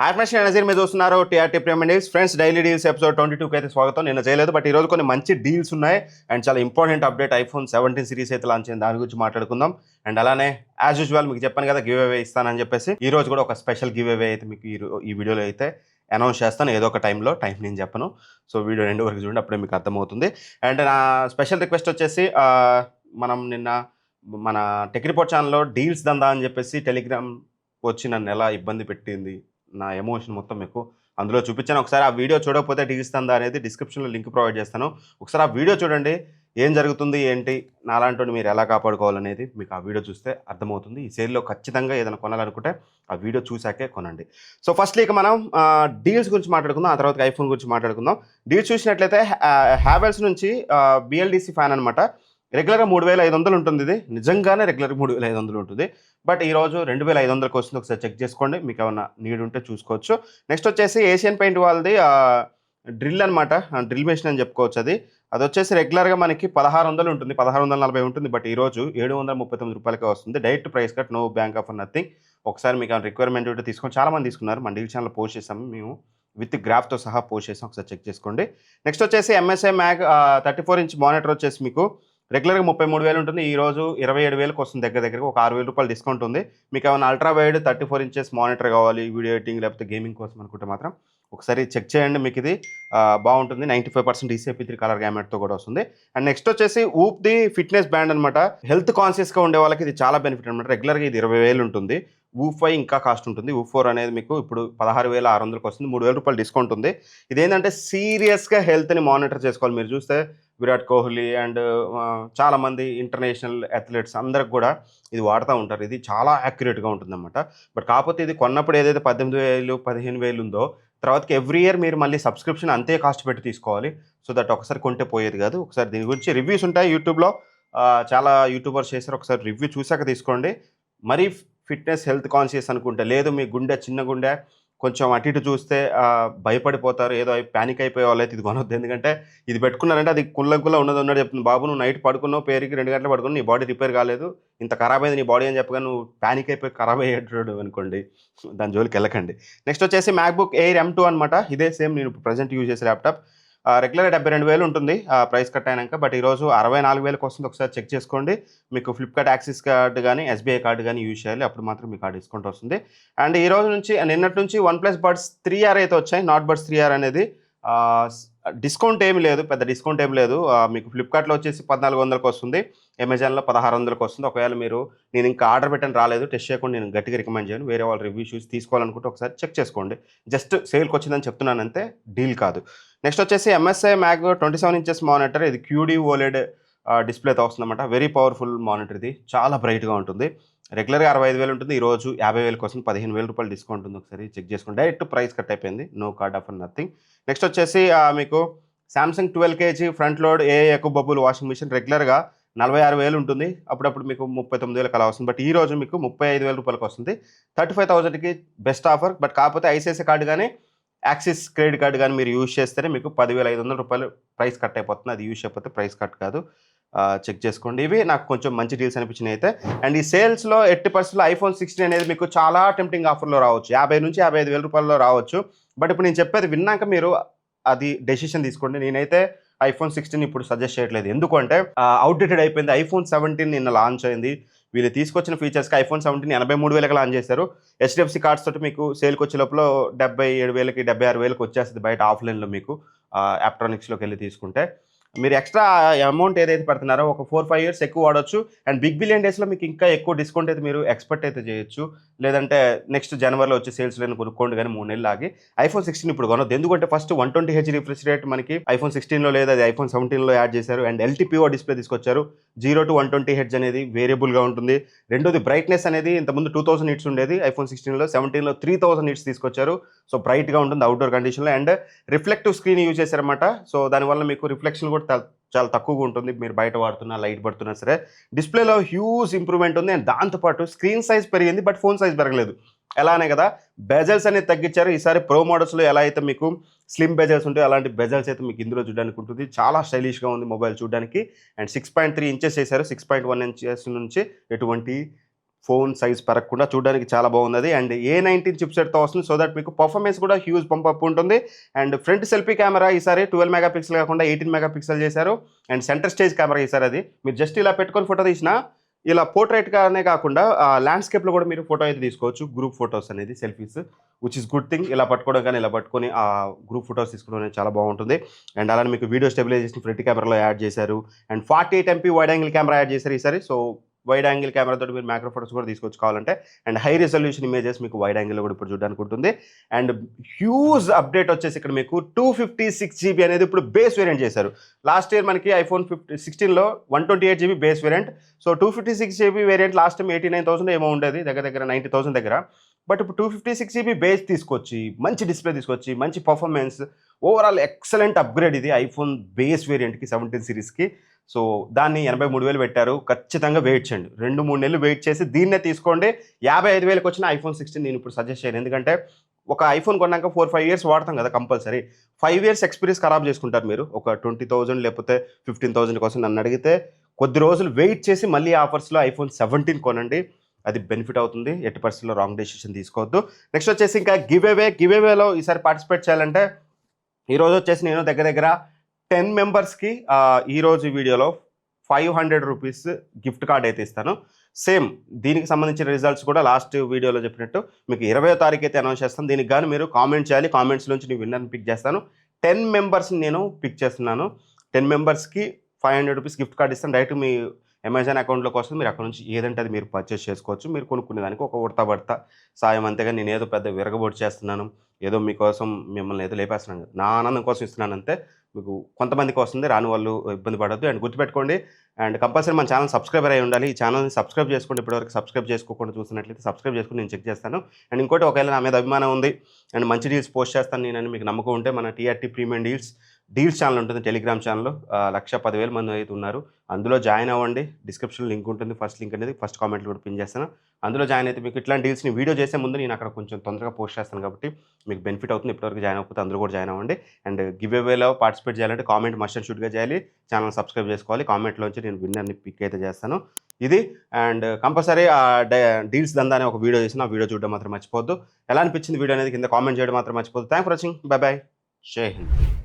Hi friends, నేను నజీర్. మీరు చూస్తున్నారు TRT premier deals. Friends, daily deals episode 22కి అయితే స్వాగతం. నిన్న చేయలేదు, బట్ ఈ రోజు కొన్ని మంచి డీల్స్ ఉన్నాయి అండ్ చాలా ఇంపార్టెంట్ అప్డేట్. ఐఫోన్ 17 సిరీస్ అయితే లాంచ్ అయింది, దాని గురించి మాట్లాడుకుందాం. అండ్ అలానే యాజ్ యూజువల్ మీకు చెప్పాను కదా, గివ్ అవే ఇస్తానని చెప్పేసి ఈ రోజు కూడా ఒక స్పెషల్ గివ్ అవే అయితే మీకు ఈ వీడియోలో అయితే అనౌన్స్ చేస్తాను. ఏదో ఒక టైం నేను చెప్పను. సో వీడియో 2 వరకు చూడండి, అప్పుడే మీకు అర్థమవుతుంది. అండ్ నా స్పెషల్ రిక్వెస్ట్ వచ్చేసి మనం నిన్న మన టెక్ రిపోర్ట్ ఛానల్లో డీల్స్ దందా అని చెప్పేసి టెలిగ్రామ్ వచ్చి నన్ను ఎలా ఇబ్బంది పెట్టింది, నా ఎమోషన్ మొత్తం మీకు అందులో చూపించాను. ఒకసారి ఆ వీడియో చూడకపోతే డీల్స్ దందా అనేది డిస్క్రిప్షన్లో లింక్ ప్రొవైడ్ చేస్తాను. ఒకసారి ఆ వీడియో చూడండి, ఏం జరుగుతుంది ఏంటి, నాలాంటి మీరు ఎలా కాపాడుకోవాలనేది మీకు ఆ వీడియో చూస్తే అర్థమవుతుంది. ఈ సేల్లో ఖచ్చితంగా ఏదైనా కొనాలనుకుంటే ఆ వీడియో చూసాకే కొనండి. సో ఫస్ట్లీ ఇక మనం డీల్స్ గురించి మాట్లాడుకుందాం, ఆ తర్వాత ఐఫోన్ గురించి మాట్లాడుకుందాం. డీల్స్ చూసినట్లయితే హ్యావెల్స్ నుంచి బిఎల్డిసి ఫ్యాన్ అనమాట. రెగ్యులర్గా 3500 ఉంటుంది. ఇది నిజంగానే రెగ్యులర్గా 3500 ఉంటుంది. బట్ ఈరోజు 2500కి వస్తుంది. ఒకసారి చెక్ చేసుకోండి, మీకు ఏమైనా నీడ్ ఉంటే చూసుకోవచ్చు. నెక్స్ట్ వచ్చేసి ఏషియన్ పెయింట్ వాళ్ళది డ్రిల్ అనమాట, డ్రిల్ మెషిన్ అని చెప్పుకోవచ్చు. అది వచ్చేసి రెగ్యులర్గా మనకి 1600 ఉంటుంది, 1640 ఉంటుంది. బట్ ఈరోజు 739 రూపాయలకే వస్తుంది. Direct price cut, no bank offer, nothing. ఒకసారి మీకు రిక్వైర్మెంట్ ఉంటే తీసుకొని, చాలామంది తీసుకున్నారు. మన డీల్ ఛానల్ పోస్ట్ చేసాము మేము, విత్ గ్రాఫ్తో సహా పోస్ట్ చేసాం. ఒకసారి చెక్ చేసుకోండి. నెక్స్ట్ వచ్చేసి ఎంఎస్ఐ మ్యాగ్ 34 ఇంచ్ మానిటర్ వచ్చేసి మీకు రెగ్యులర్గా 33,000 ఉంటుంది. ఈ రోజు 27,000కి వస్తుంది. దగ్గరగా ఒక 6,000 రూపాయలు డిస్కౌంట్ ఉంది. మీకు ఏమైనా అల్ట్రా వైడ్ 34 ఇంచెస్ మానిటర్ కావాలి వీడియో ఎడిటింగ్ లేకపోతే గేమింగ్ కోసం అనుకుంటే మాత్రం ఒకసారి చెక్ చేయండి. మీకు ఇది బాగుంటుంది. 95% DCI-P3 కలర్ గ్యామెట్తో కూడా వస్తుంది. అండ్ నెక్స్ట్ వచ్చేసి ఊప్ది ఫిట్నెస్ బ్యాండ్ అనమాట. హెల్త్ కాన్షియస్గా ఉండే వాళ్ళకి ఇది చాలా బెనిఫిట్ అనమాట. రెగ్యులర్గా ఇది 20,000 ఉంటుంది. ఊప్ 5 ఇంకా కాస్ట్ ఉంటుంది. ఊప్ 4 అనేది మీకు ఇప్పుడు 16,600కి వస్తుంది. 3,000 రూపాయలు డిస్కౌంట్ ఉంది. ఇదేంటంటే సీరియస్గా హెల్త్ని మానిటర్ చేసుకోవాలి. మీరు చూస్తే విరాట్ కోహ్లీ అండ్ చాలామంది ఇంటర్నేషనల్ అథ్లెట్స్ అందరికి కూడా ఇది వాడుతూ ఉంటారు. ఇది చాలా యాక్యురేట్గా ఉంటుందన్నమాట. బట్ కాకపోతే ఇది కొన్నప్పుడు ఏదైతే 18,000 15,000 ఉందో, తర్వాతకి ఎవ్రీ ఇయర్ మీరు మళ్ళీ సబ్స్క్రిప్షన్ అంతే కాస్ట్ పెట్టి తీసుకోవాలి. సో దట్ ఒకసారి కొంటే పోయేది కాదు. ఒకసారి దీని గురించి రివ్యూస్ ఉంటాయి యూట్యూబ్లో, చాలా యూట్యూబర్స్ చేశారు. ఒకసారి రివ్యూ చూసాక తీసుకోండి. మరీ ఫిట్నెస్ హెల్త్ కాన్షియస్ అనుకుంటే లేదు, మీ గుండె చిన్న గుండె కొంచెం అటు ఇటు చూస్తే భయపడిపోతారు, ఏదో ప్యానిక్ అయిపోయే వాళ్ళైతే ఇది కొనొద్దు. ఎందుకంటే ఇది పెట్టుకున్నారంటే అది కుళ్ళంకుల్లా ఉన్నది చెప్తుంది. బాబు, నువ్వు నైట్ పడుకున్నావు, పేరుకి 2 గంటలు పడుకుని నీ బాడీ రిపేర్ కాలేదు, ఇంత ఖరాబ్ అయింది నీ బాడీ అని చెప్పగా నువ్వు ప్యానిక్ అయిపోయి ఖరాబ్ అయ్యేటాడు అనుకోండి, దాని జోలికి వెళ్ళకండి. నెక్స్ట్ వచ్చేసి మ్యాక్బుక్ ఎయిర్ M2 అనమాట. ఇదే సేమ్ నేను ప్రజెంట్ యూజ్ చేసే ల్యాప్టాప్. రెగ్యులర్గా 72,000 ఉంటుంది ప్రైస్ కట్ అయినాక. బట్ ఈరోజు 64,000కి వస్తుంది. ఒకసారి చెక్ చేసుకోండి. మీకు ఫ్లిప్కార్ట్ యాక్సిస్ కార్డు కానీ SBI కార్డు కానీ యూజ్ చేయాలి, అప్పుడు మాత్రం మీకు ఆ డిస్కౌంట్ వస్తుంది. అండ్ ఈ రోజు నుంచి నిన్నటి నుంచి OnePlus Buds 3R అయితే వచ్చాయి. నాట్ బడ్స్ 3R అనేది డిస్కౌంట్ ఏమి లేదు, పెద్ద డిస్కౌంట్ ఏమి లేదు. మీకు ఫ్లిప్కార్ట్లో వచ్చేసి 1400కి వస్తుంది, అమెజాన్లో 1600కి వస్తుంది. ఒకవేళ నేను ఇంకా ఆర్డర్ పెట్టని రాలేదు, టెస్ట్ చేయకుండా నేను గట్టిగా రికమెండ్ చేయను. వేరే వాళ్ళ రివ్యూ చూసి తీసుకోవాలనుకుంటే ఒకసారి చెక్ చేసుకోండి. జస్ట్ సేల్కి వచ్చిందని చెప్తున్నాను అంతే, డీల్ కాదు. నెక్స్ట్ వచ్చేసి MSI మ్యాగ్ 27 ఇంచెస్ మానిటర్. ఇది QD OLED డిస్ప్లేతో వస్తుందన్నమాట. Very powerful monitor. ఇది చాలా బ్రైట్గా ఉంటుంది. రెగ్యులర్గా 65,000 ఉంటుంది. ఈరోజు 50,000 కోసం 15,000 రూపాయలు డిస్కౌంట్ ఉంది. ఒకసారి చెక్ చేసుకోండి. డైరెక్ట్ ప్రైస్ కట్ అయిపోయింది, no card offer, nothing. Next వచ్చేసి మీకు సామ్సంగ్ 12 kg ఫ్రంట్ లోడ్ ఎక్కువ బబుల్ వాషింగ్ మిషన్. రెగ్యులర్గా 46,000 ఉంటుంది, అప్పుడప్పుడు మీకు 39,000 అలా వస్తుంది. బట్ ఈ రోజు మీకు 35,000 రూపాయలకు వస్తుంది. 35,000కి బెస్ట్ ఆఫర్. బట్ కాకపోతే ICICI కార్డు కానీ యాక్సిస్ క్రెడిట్ కార్డు కానీ మీరు యూజ్ చేస్తేనే మీకు 10,500 రూపాయలు ప్రైస్ కట్ అయిపోతుంది. అది యూజ్ చేయకపోతే ప్రైస్ కట్ కాదు. చెక్ చేసుకోండి. ఇవి నాకు కొంచెం మంచి డీల్స్ అనిపించినాయి అయితే. అండ్ ఈ సేల్స్లో 80% iPhone 16 అనేది మీకు చాలా టెంప్టింగ్ ఆఫర్లో రావచ్చు. 50 నుంచి 55,000 రూపాయల్లో రావచ్చు. బట్ ఇప్పుడు నేను చెప్పేది విన్నాక మీరు అది డెసిషన్ తీసుకోండి. నేనైతే iPhone 16 ఇప్పుడు సజెస్ట్ చేయట్లేదు. ఎందుకంటే అవుట్డేటెడ్ అయిపోయింది. iPhone 17 నిన్న లాంచ్ అయింది. వీళ్ళు తీసుకొచ్చిన ఫీచర్స్కి iPhone 17 83,000కి లాంచ్ చేశారు. HDFC కార్డ్స్ తోటి మీకు సేల్కి వచ్చే లోపల 77,000కి 76,000కి వచ్చేస్తుంది బయట ఆఫ్లైన్లో మీకు ఎలక్ట్రానిక్స్లోకి వెళ్ళి తీసుకుంటే. మీరు ఎక్స్ట్రా అమౌంట్ ఏదైతే పెడుతున్నారో ఒక 4-5 ఇయర్స్ ఎక్కువ వాడచ్చు. అండ్ బిగ్ బిలియన్ డేస్లో మీకు ఇంకా ఎక్కువ డిస్కౌంట్ అయితే మీరు ఎక్స్పెక్ట్ అయితే చేయొచ్చు. లేదంటే నెక్స్ట్ జనవరిలో వచ్చే సేల్స్లో కొనుక్కోండి, కానీ 3 నెలలు ఆగి. iPhone 16 ఇప్పుడు కొనొద్దు. ఎందుకంటే ఫస్ట్ 120Hz రిఫ్రెష్ రేట్ మనకి iPhone 16లో లేదు, అది iPhone 17లో యాడ్ చేశారు. అండ్ LTPO డిస్ప్లే తీసుకొచ్చారు. 0 to 120Hz అనేది వేరియబుల్గా ఉంటుంది. రెండోది బ్రైట్నెస్ అనేది ఇంతకుముందు 2000 నిట్స్ ఉండేది iPhone 16లో, 17లో 3000 నిట్స్ తీసుకొచ్చారు. సో బ్రైట్గా ఉంటుంది అవుట్డోర్ కండిషన్లో. అండ్ రిఫ్లెక్టివ్ స్క్రీన్ యూజ్ చేశారన్నమాట. సో దానివల్ల మీకు రిఫ్లెక్షన్ కూడా చాలా తక్కువగా ఉంటుంది. మీరు బయట వాడుతున్నా లైట్ పడుతున్నా సరే డిస్ప్లేలో హ్యూజ్ ఇంప్రూవ్మెంట్ ఉంది. అండ్ దాంతోపాటు స్క్రీన్ సైజ్ పెరిగింది, బట్ ఫోన్ సైజ్ పెరగలేదు. ఎలానే కదా, బెజల్స్ అనేది తగ్గించారు. ఈసారి ప్రో మోడల్స్లో ఎలా అయితే మీకు స్లిమ్ బెజల్స్ ఉంటాయో అలాంటి బెజల్స్ అయితే మీకు ఇందులో చూడడానికి ఉంటుంది. చాలా స్టైలిష్గా ఉంది మొబైల్ చూడడానికి. అండ్ 6.3 ఇంచెస్ చేశారు. 6.1 ఇంచెస్ నుంచి ఎటువంటి ఫోన్ సైజ్ పెరగకుండా చూడడానికి చాలా బాగున్నది. అండ్ A19 చిప్సెట్తో వస్తుంది. సో దట్ మీకు పర్ఫార్మెన్స్ కూడా హ్యూజ్ పంప్ ఉంటుంది. అండ్ ఫ్రంట్ సెల్ఫీ కెమెరా ఈసారి 12 మెగా పిక్సెల్ కాకుండా 18 మెగా పిక్సెల్ చేశారు. అండ్ సెంటర్ స్టేజ్ కెమెరా ఈసారి అది మీరు జస్ట్ ఇలా పెట్టుకొని ఫోటో తీసినా ఇలా పోర్ట్రైట్గానే కాకుండా ల్యాండ్స్కేప్లో కూడా మీరు ఫోటో అయితే తీసుకోవచ్చు. గ్రూప్ ఫొటోస్ అనేది selfies which is good thing. ఇలా పట్టుకోవడం కానీ ఇలా పట్టుకొని ఆ గ్రూప్ ఫొటోస్ తీసుకోవడం అనేది చాలా బాగుంటుంది. అండ్ అలానే మీకు వీడియో స్టెబిలైజేషన్ ఫ్రంట్ కెమెరాలో యాడ్ చేశారు. And 48 MP wide angle camera add చేశారు ఈసారి. సో వైడ్ యాంగిల్ కెమెరాతో మీరు మ్యాక్రో ఫోటోస్ కూడా తీసుకొచ్చుకోవాలంటే. అండ్ హై రిజల్యూషన్ ఇమేజెస్ మీకు వైడ్ యాంగిల్లో కూడా ఇప్పుడు చూడడానికి ఉంటుంది. అండ్ హ్యూజ్ అప్డేట్ వచ్చేసి ఇక్కడ మీకు 256 GB అనేది ఇప్పుడు బేస్ వేరియంట్ చేశారు. లాస్ట్ ఇయర్ మనకి iPhone 16లో 128 GB base variant. So 256 GB variant last time 89,000 ఏమో ఉండేది, దగ్గర 90,000 దగ్గర. బట్ ఇప్పుడు 256 GB బేస్ తీసుకొచ్చి మంచి డిస్ప్లే తీసుకొచ్చి మంచి పర్ఫార్మెన్స్ ఓవరాల్ ఎక్సలెంట్ అప్గ్రేడ్ ఇది ఐఫోన్ బేస్ వేరియంట్కి 17 సిరీస్కి. సో దాన్ని 83,000 పెట్టారు. ఖచ్చితంగా వెయిట్ చేయండి, 2-3 నెలలు వెయిట్ చేసి దీన్నే తీసుకోండి. 55,000కి వచ్చిన iPhone 16 నేను ఇప్పుడు సజెస్ట్ చేయను. ఎందుకంటే ఒక ఐఫోన్ కొన్నాక 4-5 ఇయర్స్ వాడతాం కదా కంపల్సరీ. 5 ఇయర్స్ ఎక్స్పీరియన్స్ ఖరాబ్ చేసుకుంటారు మీరు. ఒక 20,000 లేకపోతే 15,000 కోసం నన్ను అడిగితే కొద్ది రోజులు వెయిట్ చేసి మళ్ళీ ఆఫర్స్లో iPhone 17 కొనండి. అది బెనిఫిట్ అవుతుంది. ఎట్టి పరిస్థితుల్లో రాంగ్ డెసిషన్ తీసుకోవద్దు. నెక్స్ట్ వచ్చేసి ఇంకా గివేవేలో ఈసారి పార్టిసిపేట్ చేయాలంటే ఈరోజు వచ్చేసి నేను దగ్గర 10 మెంబర్స్కి ఈరోజు వీడియోలో 500 రూపీస్ గిఫ్ట్ కార్డ్ అయితే ఇస్తాను. సేమ్ దీనికి సంబంధించిన రిజల్ట్స్ కూడా లాస్ట్ వీడియోలో చెప్పినట్టు మీకు 20వ తారీఖు అయితే అనౌన్స్ చేస్తాను. దీనికి కానీ మీరు కామెంట్ చేయాలి. కామెంట్స్ నుంచి నేను విన్నర్ని పిక్ చేస్తాను. 10 మెంబర్స్ని నేను పిక్ చేస్తున్నాను. 10 మెంబర్స్కి 500 రూపీస్ గిఫ్ట్ కార్డ్ ఇస్తాను. డైరెక్ట్ మీ అమెజాన్ అకౌంట్లోకి వస్తుంది. మీరు అక్కడ నుంచి ఏదంటే అది మీరు పర్చేస్ చేసుకోవచ్చు. మీరు కొనుక్కునే దానికి ఒక ఉడతా సాయం. అంతేగా నేను ఏదో పెద్ద విరగబోటు చేస్తున్నాను, ఏదో మీకోసం మిమ్మల్ని ఏదో లేపేస్తున్నాను కదా, నా ఆనందం కోసం ఇస్తున్నాను అంతే. మీకు కొంతమందికి వస్తుంది, రాని వాళ్ళు ఇబ్బంది పడద్దు. అండ్ గుర్తుపెట్టుకోండి, అండ్ కంపల్సరీ మన ఛానల్ సబ్స్క్రైబర్ అయి ఉండాలి. ఈ ఛానల్ని సబ్స్క్రైబ్ చేసుకోండి. ఇప్పటివరకు సబ్స్క్రైబ్ చేసుకోకుండా చూసినట్లయితే సబ్స్క్రైబ్ చేసుకుని నేను చెక్ చేస్తాను. అండ్ ఇంకోటి, ఒకవేళ నా మీద అభిమానం ఉంది అండ్ మంచి డీల్స్ పోస్ట్ చేస్తాను నేనని మీకు నమ్మకం ఉంటే మన టీఆర్టీ ప్రీమియం డీల్స్ ఛానల్ ఉంటుంది, టెలిగ్రామ్ ఛానల్. 1,10,000 మంది అయితే ఉన్నారు. అందులో జాయిన్ అవ్వండి. డిస్క్రిప్షన్లో లింక్ ఉంటుంది. ఫస్ట్ లింక్ అనేది ఫస్ట్ కామెంట్లో కూడా పిన్ చేస్తాను. అందులో జాయిన్ అయితే మీకు ఇట్లాంటి డీల్స్ని వీడియో చేసే ముందు నేను అక్కడ కొంచెం తొందరగా పోస్ట్ చేస్తాను కాబట్టి మీకు బెనిఫిట్ అవుతుంది. ఇప్పటివరకు జాయిన్ అవ్వకపోతే అందరూ కూడా జాయిన్ అవ్వండి. అండ్ గివ్అవేలో పార్టిసిపేట్ చేయాలంటే కామెంట్ మస్ట్ అండ్ షూట్గా చేయాలి. ఛానల్ సబ్స్క్రైబ్ చేసుకోవాలి. కామెంట్లోంచి నేను విన్నర్ని పిక్ అయితే చేస్తాను. ఇది అండ్ కంపల్సరీ డీల్స్ దందా అనే ఒక వీడియో చేసిన ఆ వీడియో చూడడం మాత్రం మర్చిపోవద్దు. ఎలా అనిపించింది వీడియో అనేది కింద కామెంట్ చేయడం మాత్రం మర్చిపోవద్దు. Thank for watching. By by. జై హింద్.